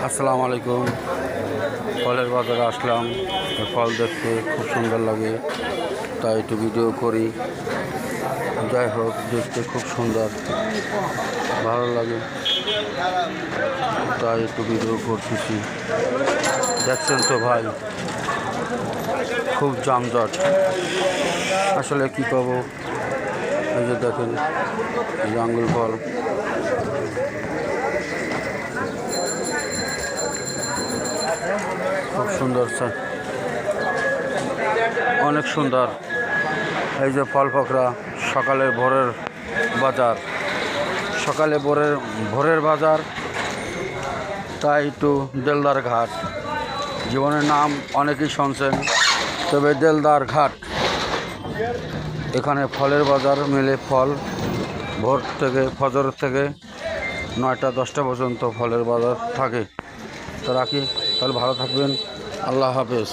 আসসালামু আলাইকুম। ফলের বাজারে আসলাম, ফল দেখতে খুব সুন্দর লাগে, তাই একটু ভিডিও করি। যাই হোক, দেখতে খুব সুন্দর, ভালো লাগে, তাই একটু ভিডিও করতেছি। দেখছেন তো ভাই, খুব যানজট। আসলে কি পাবো, এই যে দেখেন, এই যে আঙ্গুর ফল, খুব সুন্দর, অনেক সুন্দর। এই যে ফল পকড়া, সকালের ভোরের বাজার, সকালে ভোরের বাজার, তাই একটু দেলদার ঘাট। জীবনের নাম অনেকেই শুনছেন, তবে দেলদার ঘাট, এখানে ফলের বাজার মেলে। ফল ভোর থেকে, ফজর থেকে 9টা 10টা পর্যন্ত ফলের বাজার থাকে। তো রাখি, তাহলে ভালো থাকবেন। আল্লাহ হাফেজ।